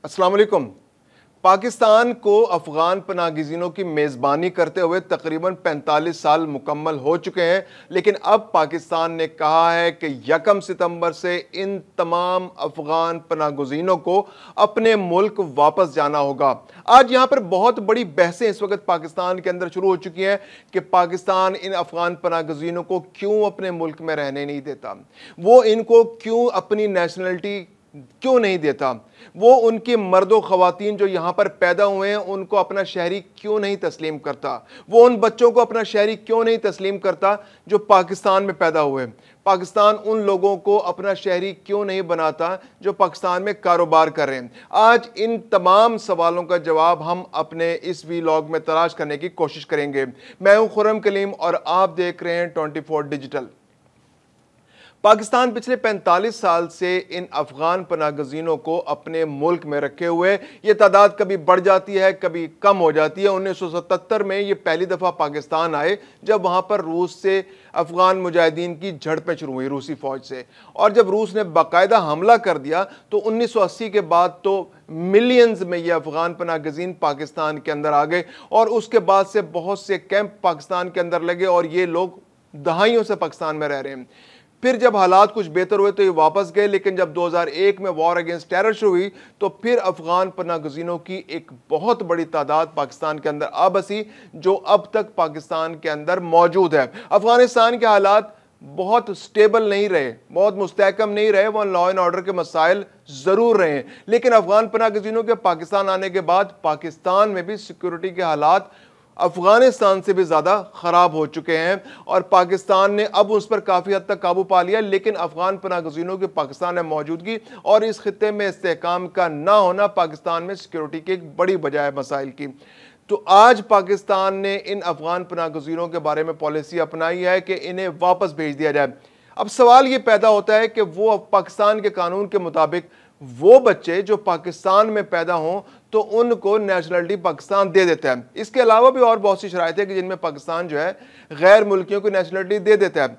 अस्सलाम वालेकुम। पाकिस्तान को अफगान पनाहगज़ीनों की मेज़बानी करते हुए तकरीबन 45 साल मुकम्मल हो चुके हैं, लेकिन अब पाकिस्तान ने कहा है कि 1 सितंबर से इन तमाम अफगान पनाहगज़ीनों को अपने मुल्क वापस जाना होगा। आज यहाँ पर बहुत बड़ी बहसें इस वक्त पाकिस्तान के अंदर शुरू हो चुकी हैं कि पाकिस्तान इन अफगान पनाहगज़ीनों को क्यों अपने मुल्क में रहने नहीं देता, वो इनको क्यों अपनी नेशनलिटी क्यों नहीं देता, वो उनके मर्दों ख़वातीन जो यहाँ पर पैदा हुए हैं उनको अपना शहरी क्यों नहीं तस्लीम करता, वो उन बच्चों को अपना शहरी क्यों नहीं तस्लीम करता जो पाकिस्तान में पैदा हुए। पाकिस्तान उन लोगों को अपना शहरी क्यों नहीं बनाता जो पाकिस्तान में कारोबार कर रहे हैं। आज इन तमाम सवालों का जवाब हम अपने इस वीलॉग में तलाश करने की कोशिश करेंगे। मैं हूं खुर्रम कलीम और आप देख रहे हैं 24 डिजिटल। पाकिस्तान पिछले 45 साल से इन अफगान पनाहगज़ीनों को अपने मुल्क में रखे हुए, ये तादाद कभी बढ़ जाती है कभी कम हो जाती है। 1977 में ये पहली दफ़ा पाकिस्तान आए जब वहाँ पर रूस से अफगान मुजाहिदीन की झड़पें शुरू हुई रूसी फ़ौज से, और जब रूस ने बाकायदा हमला कर दिया तो 1980 के बाद तो मिलियंस में ये अफगान पनाहगज़ीन पाकिस्तान के अंदर आ गए, और उसके बाद से बहुत से कैंप पाकिस्तान के अंदर लगे और ये लोग दहाइयों से पाकिस्तान में रह रहे हैं। फिर जब हालात कुछ बेहतर हुए तो ये वापस गए, लेकिन जब 2001 में वॉर अगेंस्ट टेरर शुरू हुई तो फिर अफगान पनाहगज़ीनों की एक बहुत बड़ी तादाद पाकिस्तान के अंदर आ बसी, जो अब तक पाकिस्तान के अंदर मौजूद है। अफगानिस्तान के हालात बहुत स्टेबल नहीं रहे, बहुत मुस्तहकम नहीं रहे, वहाँ लॉ एंड ऑर्डर के मसाइल ज़रूर रहे, लेकिन अफगान पनाहगज़ीनों के पाकिस्तान आने के बाद पाकिस्तान में भी सिक्योरिटी के हालात अफगानिस्तान से भी ज़्यादा ख़राब हो चुके हैं, और पाकिस्तान ने अब उस पर काफ़ी हद तक काबू पा लिया। लेकिन अफगान पनाहगज़ीनों की पाकिस्तान में मौजूदगी और इस खित्ते में इस्तेहकाम का ना होना पाकिस्तान में सिक्योरिटी की एक बड़ी वजह है मसाइल की। तो आज पाकिस्तान ने इन अफगान पनाहगज़ीनों के बारे में पॉलिसी अपनाई है कि इन्हें वापस भेज दिया जाए। अब सवाल ये पैदा होता है कि वो पाकिस्तान के कानून के मुताबिक वो बच्चे जो पाकिस्तान में पैदा हों तो उनको नेशनलिटी पाकिस्तान दे देता है। इसके अलावा भी और बहुत सी शराइतें कि जिनमें पाकिस्तान जो है गैर मुल्कियों को नेशनलिटी दे देता है।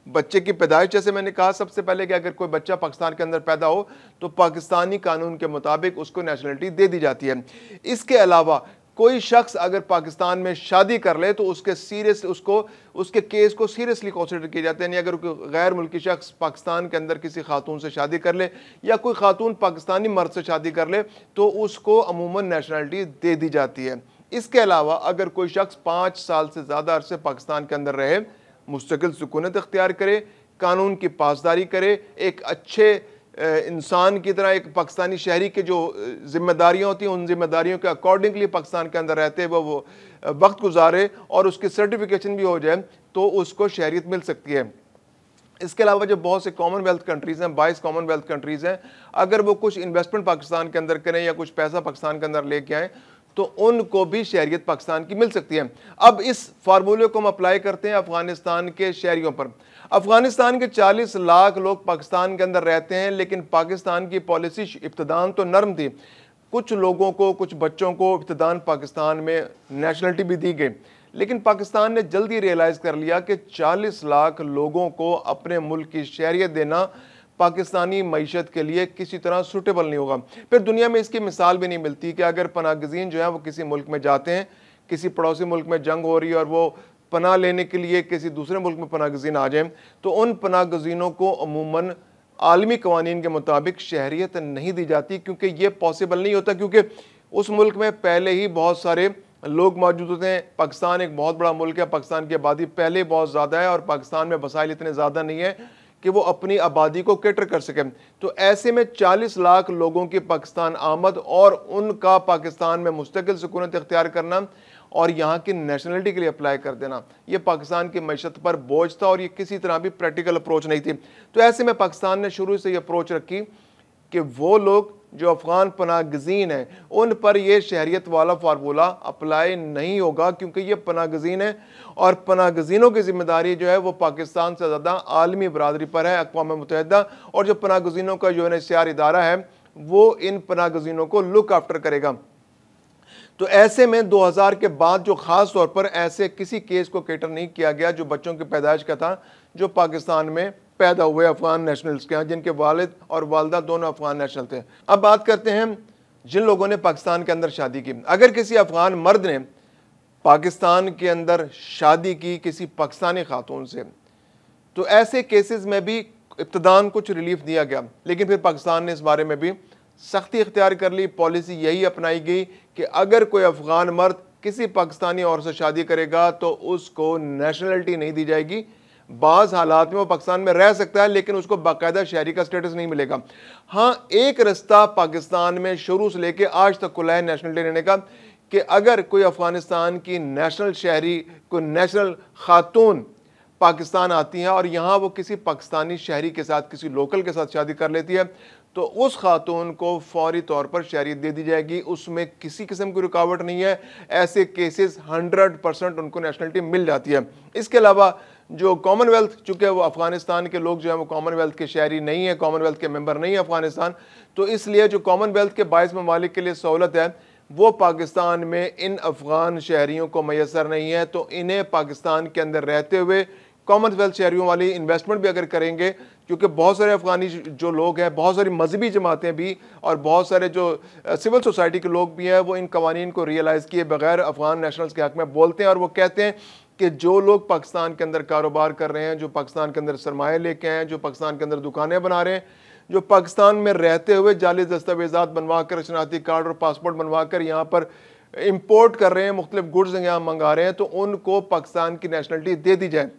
बच्चे की पैदाइश, जैसे मैंने कहा सबसे पहले कि अगर कोई बच्चा पाकिस्तान के अंदर पैदा हो तो पाकिस्तानी कानून के मुताबिक उसको नेशनलिटी दे दी जाती है। इसके अलावा कोई शख्स अगर पाकिस्तान में शादी कर ले तो उसके केस को सीरियसली कंसिडर किया जाता है। यानी अगर कोई गैर मुल्की शख्स पाकिस्तान के अंदर किसी खातून से शादी कर ले या कोई खातून पाकिस्तानी मर्द से शादी कर ले तो उसको अमूमन नेशनलिटी दे दी जाती है। इसके अलावा अगर कोई शख्स 5 साल से ज़्यादा अरसे पाकिस्तान के अंदर रहे, मुस्तकिल सुकूनत इख्तियार करे, कानून की पासदारी करे, एक अच्छे इंसान की तरह एक पाकिस्तानी शहरी के जो जिम्मेदारियां होती हैं उन जिम्मेदारियों के अकॉर्डिंगली पाकिस्तान के अंदर रहते हुए वो वक्त गुजारे और उसकी सर्टिफिकेशन भी हो जाए तो उसको शहरियत मिल सकती है। इसके अलावा जो बहुत से कॉमनवेल्थ कंट्रीज़ हैं, 22 कॉमनवेल्थ कंट्रीज़ हैं, अगर वो कुछ इन्वेस्टमेंट पाकिस्तान के अंदर करें या कुछ पैसा पाकिस्तान के अंदर लेके आएँ तो उनको भी शहरियत पाकिस्तान की मिल सकती है। अब इस फार्मूले को हम अप्लाई करते हैं अफगानिस्तान के शहरियों पर। अफगानिस्तान के 40 लाख लोग पाकिस्तान के अंदर रहते हैं, लेकिन पाकिस्तान की पॉलिसी इब्तदान तो नरम थी। कुछ लोगों को, कुछ बच्चों को इब्तदान पाकिस्तान में नेशनलिटी भी दी गई, लेकिन पाकिस्तान ने जल्दी रियलाइज़ कर लिया कि 40 लाख लोगों को अपने मुल्क की शहरियत देना पाकिस्तानी मईशत के लिए किसी तरह सूटेबल नहीं होगा। फिर दुनिया में इसकी मिसाल भी नहीं मिलती कि अगर पनाहगज़ीन जो है वो किसी मुल्क में जाते हैं, किसी पड़ोसी मुल्क में जंग हो रही है और वो पनाह लेने के लिए किसी दूसरे मुल्क में पनाहगज़ीन आ जाएं तो उन पनाहगज़ीनों को अमूमन आलमी कवानीन के मुताबिक शहरियत नहीं दी जाती, क्योंकि ये पॉसिबल नहीं होता, क्योंकि उस मुल्क में पहले ही बहुत सारे लोग मौजूद होते हैं। पाकिस्तान एक बहुत बड़ा मुल्क है, पाकिस्तान की आबादी पहले बहुत ज़्यादा है और पाकिस्तान में वसाइल इतने ज़्यादा नहीं है कि वो अपनी आबादी को कैटर कर सके। तो ऐसे में 40 लाख लोगों की पाकिस्तान आमद और उनका पाकिस्तान में मुस्तकिल सुकूनत इख्तियार करना और यहाँ की नेशनलिटी के लिए अप्लाई कर देना, ये पाकिस्तान की मईशत पर बोझ था और ये किसी तरह भी प्रैक्टिकल अप्रोच नहीं थी। तो ऐसे में पाकिस्तान ने शुरू से ये अप्रोच रखी कि वो लोग जो अफगान पनाहगज़ीन हैं उन पर यह शहरियत वाला फार्मूला अप्लाई नहीं होगा, क्योंकि ये पनाहगज़ीन है और पनाहगज़ीनों की जिम्मेदारी जो है वो पाकिस्तान से ज़्यादा आलमी बरादरी पर है, अक़वाम मुत्तहिदा, और जो पनाहगज़ीनों का UNHCR इदारा है वो इन पनाहगज़ीनों को लुक आफ्टर करेगा। तो ऐसे में 2000 के बाद जो ख़ास तौर पर ऐसे किसी केस को कैटर नहीं किया गया जो बच्चों की पैदाइश का था, जो पाकिस्तान में पैदा हुए अफगान नेशनल्स के यहाँ, जिनके वालिद और वालदा दोनों अफगान नेशनल थे। अब बात करते हैं जिन लोगों ने पाकिस्तान के अंदर शादी की, अगर किसी अफगान मर्द ने पाकिस्तान के अंदर शादी की किसी पाकिस्तानी खातून से, तो ऐसे केसेस में भी इब्तदान कुछ रिलीफ दिया गया, लेकिन फिर पाकिस्तान ने इस बारे में भी सख्ती इख्तियार कर ली। पॉलिसी यही अपनाई गई कि अगर कोई अफगान मर्द किसी पाकिस्तानी औरत से शादी करेगा तो उसको नेशनलिटी नहीं दी जाएगी। बाज़ हालात में वो पाकिस्तान में रह सकता है, लेकिन उसको बाकायदा शहरी का स्टेटस नहीं मिलेगा। हाँ, एक रास्ता पाकिस्तान में शुरू से लेकर आज तक खुला है नेशनलिटी लेने का, कि अगर कोई अफगानिस्तान की नेशनल शहरी, कोई नेशनल खातून पाकिस्तान आती हैं और यहाँ वो किसी पाकिस्तानी शहरी के साथ, किसी लोकल के साथ शादी कर लेती है, तो उस खातून को फौरी तौर पर शहरियत दे दी जाएगी। उसमें किसी किस्म की रुकावट नहीं है। ऐसे केसेस 100% उनको नेशनलिटी मिल जाती है। इसके अलावा जो कॉमनवेल्थ, चूँकि वो अफगानिस्तान के लोग जो है वो कॉमनवेल्थ के शहरी नहीं है, कॉमनवेल्थ के मेंबर नहीं है अफगानिस्तान, तो इसलिए जो कॉमनवेल्थ के 22 ममालिक के लिए सहूलत है वो पाकिस्तान में इन अफगान शहरियों को मैसर नहीं है। तो इन्हें पाकिस्तान के अंदर रहते हुए कॉमनवेल्थ शहरियों वाली इन्वेस्टमेंट भी अगर करेंगे, क्योंकि बहुत सारे अफगानी जो लोग हैं, बहुत सारी मजहबी जमातें भी और बहुत सारे जो सिविल सोसाइटी के लोग भी हैं, वो इन कवानीन को रियलाइज़ किए बगैर अफगान नेशनल्स के हक़ में बोलते हैं। और वो कहते हैं कि जो लोग पाकिस्तान के अंदर कारोबार कर रहे हैं, जो पाकिस्तान के अंदर सरमाए लेके आए हैं, जो पाकिस्तान के अंदर दुकानें बना रहे हैं, जो पाकिस्तान में रहते हुए जाली दस्तावेज़ात बनवा कर, शनाख्ती कार्ड और पासपोर्ट बनवा कर यहाँ पर इम्पोर्ट कर रहे हैं, मुख्तलिफ गुड्स यहाँ मंगा रहे हैं, तो उनको पाकिस्तान की नेशनलिटी दे दी जाए।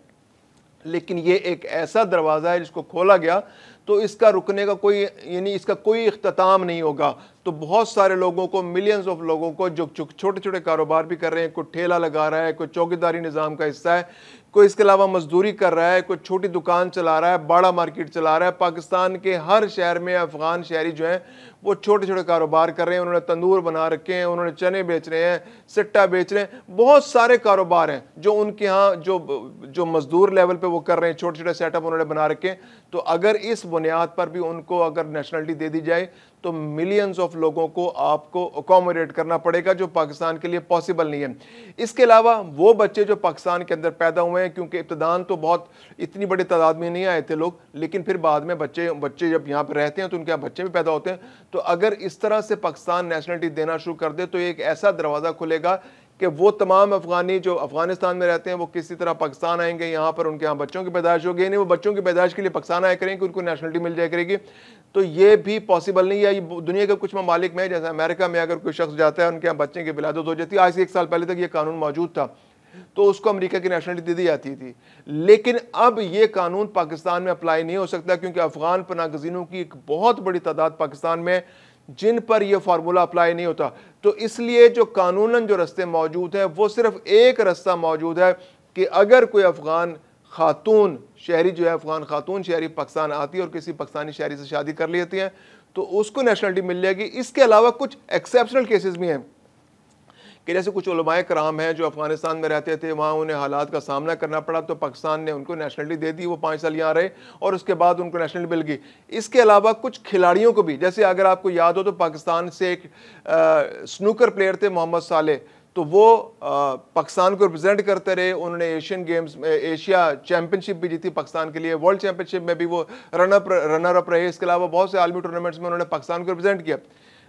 लेकिन ये एक ऐसा दरवाज़ा है जिसको खोला गया तो इसका रुकने का कोई, यानी इसका कोई इख्तिताम नहीं होगा। तो बहुत सारे लोगों को, मिलियंस ऑफ लोगों को जो छोटे छोटे कारोबार भी कर रहे हैं, कोई ठेला लगा रहा है, कोई चौकीदारी निज़ाम का हिस्सा है, कोई इसके अलावा मजदूरी कर रहा है, कोई छोटी दुकान चला रहा है, बड़ा मार्केट चला रहा है। पाकिस्तान के हर शहर में अफगान शहरी जो हैं वो छोटे छोटे कारोबार कर रहे हैं। उन्होंने तंदूर बना रखे हैं, उन्होंने चने बेच रहे हैं, सिट्टा बेच रहे हैं, बहुत सारे कारोबार हैं जो उनके यहाँ जो मजदूर लेवल पे वो कर रहे हैं, छोटे छोटे सेटअप उन्होंने बना रखे हैं। तो अगर इस बुनियाद पर भी उनको अगर नेशनलिटी दे दी जाए तो मिलियंस ऑफ लोगों को आपको अकोमोडेट करना पड़ेगा, जो पाकिस्तान के लिए पॉसिबल नहीं है। इसके अलावा वो बच्चे जो पाकिस्तान के अंदर पैदा हुए हैं, क्योंकि इब्तदान तो बहुत इतनी बड़ी तादाद में नहीं आए थे लोग, लेकिन फिर बाद में बच्चे जब यहाँ पर रहते हैं तो उनके यहाँ बच्चे भी पैदा होते हैं। तो अगर इस तरह से पाकिस्तान नेशनलिटी देना शुरू कर दे तो एक ऐसा दरवाज़ा खुलेगा कि वो तमाम अफगानी जो अफगानिस्तान में रहते हैं वो किसी तरह पाकिस्तान आएंगे, यहाँ पर उनके यहाँ बच्चों की पैदाइश होगी, नहीं वो बच्चों की पैदाइश के लिए पाकिस्तान आया करेंगे, उनको नेशनलिटी मिल जाया करेगी। तो ये भी पॉसिबल नहीं है। ये दुनिया के कुछ ममालिक में, जैसे अमेरिका में, अगर कोई शख्स जाता है उनके यहाँ बच्चे की विलादत हो जाती है, आज से 1 साल पहले तक ये कानून मौजूद था, तो उसको अमेरिका की नेशनलिटी दे दी जाती थी। लेकिन अब ये कानून पाकिस्तान में अप्लाई नहीं हो सकता, क्योंकि अफगान पनाहगज़ीनों की एक बहुत बड़ी तादाद पाकिस्तान में जिन पर यह फार्मूला अप्लाई नहीं होता। तो इसलिए जो कानूनन जो रास्ते मौजूद हैं वो सिर्फ एक रास्ता मौजूद है कि अगर कोई अफगान खातून शहरी जो है, अफगान खातून शहरी पाकिस्तान आती है और किसी पाकिस्तानी शहरी से शादी कर लेती है तो उसको नेशनलिटी मिल जाएगी। इसके अलावा कुछ एक्सेप्शनल केसेस भी हैं कि जैसे कुछ उलमाए कराम हैं जो अफगानिस्तान में रहते थे, वहाँ उन्हें हालात का सामना करना पड़ा तो पाकिस्तान ने उनको नेशनलिटी दे दी, वो 5 साल यहाँ रहे और उसके बाद उनको नेशनलिटी मिल गई। इसके अलावा कुछ खिलाड़ियों को भी, जैसे अगर आपको याद हो तो पाकिस्तान से एक स्नूकर प्लेयर थे मोहम्मद साले, तो वो पाकिस्तान को रिप्रेजेंट करते रहे। उन्होंने एशियन गेम्स में एशिया चैंपियनशिप भी जीती पाकिस्तान के लिए, वर्ल्ड चैंपियनशिप में भी वो रनर अप रहे। इसके अलावा बहुत से आलमी टूर्नामेंट्स में उन्होंने पाकिस्तान को रिप्रेजेंट किया।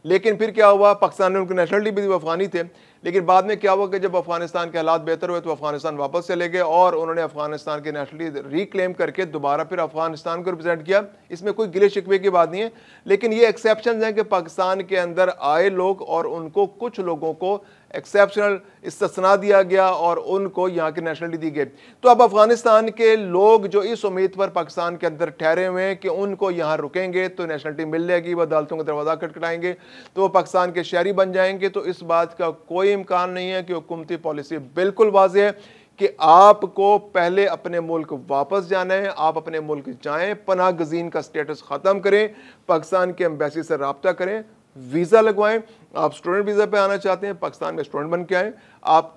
लेकिन फिर क्या हुआ, पाकिस्तान ने उनको नेशनलिटी भी दी, वो अफगानी थे। लेकिन बाद में क्या हुआ कि जब अफगानिस्तान के हालात बेहतर हुए तो अफगानिस्तान वापस चले गए और उन्होंने अफगानिस्तान की नेशनलिटी रिक्लेम करके दोबारा फिर अफगानिस्तान को रिप्रेजेंट किया। इसमें कोई गिले शिकवे की बात नहीं है, लेकिन ये एक्सेप्शन हैं कि पाकिस्तान के अंदर आए लोग और उनको कुछ लोगों को एक्सेप्शनल इस्तिस्ना दिया गया और उनको यहाँ की नेशनलिटी दी गई। तो अब अफगानिस्तान के लोग जो इस उम्मीद पर पाकिस्तान के अंदर ठहरे हुए हैं कि उनको यहाँ रुकेंगे तो नेशनलिटी मिल जाएगी, वह अदालतों का दरवाज़ा खटखटाएंगे तो वो पाकिस्तान के शहरी बन जाएंगे, तो इस बात का कोई इम्कान नहीं है कि हुकूमती पॉलिसी बिल्कुल वाज़ेह है कि आपको पहले अपने मुल्क वापस जाना है। आप अपने मुल्क जाएं, पनाह गज़ीन का स्टेटस ख़त्म करें, पाकिस्तान के एम्बेसी से रब्ता करें, वीज़ा लगवाएं। आप स्टूडेंट वीज़ा पे आना चाहते हैं, पाकिस्तान में स्टूडेंट बन के आएँ। आप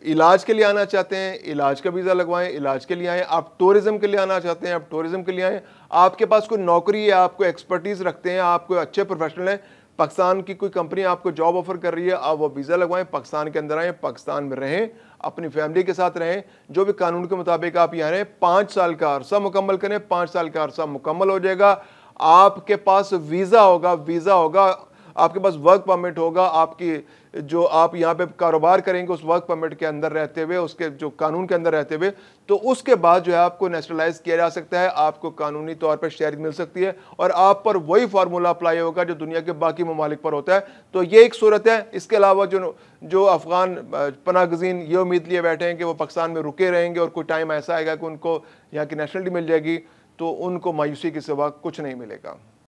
इलाज के लिए आना चाहते हैं, इलाज का वीज़ा लगवाएं, इलाज के लिए आएँ। आप टूरिज़्म के लिए आना चाहते हैं, आप टूरिज़्म के लिए आएँ। आपके पास कोई नौकरी है, आपको एक्सपर्टीज़ रखते हैं, आप कोई अच्छे प्रोफेशनल हैं, पाकिस्तान की कोई कंपनी आपको जॉब ऑफर कर रही है, आप वो वीज़ा लगवाएं, पाकिस्तान के अंदर आएँ, पाकिस्तान में रहें, अपनी फैमिली के साथ रहें, जो भी कानून के मुताबिक आप यहाँ रहें। 5 साल का अरसा मुकम्मल करें, 5 साल का अरसा मुकम्मल हो जाएगा, आपके पास वीज़ा होगा आपके पास वर्क परमिट होगा, आपकी जो आप यहाँ पे कारोबार करेंगे उस वर्क परमिट के अंदर रहते हुए, उसके जो कानून के अंदर रहते हुए, तो उसके बाद जो है आपको नेशनलाइज किया जा सकता है, आपको कानूनी तौर पर शहरियत मिल सकती है और आप पर वही फार्मूला अप्लाई होगा जो दुनिया के बाकी ममालिक पर होता है। तो ये एक सूरत है। इसके अलावा जो अफगान पनागजीन ये उम्मीद लिए बैठे हैं कि वो पाकिस्तान में रुके रहेंगे और कोई टाइम ऐसा आएगा कि उनको यहाँ की नेशनलिटी मिल जाएगी, तो उनको मायूसी के सिवा कुछ नहीं मिलेगा।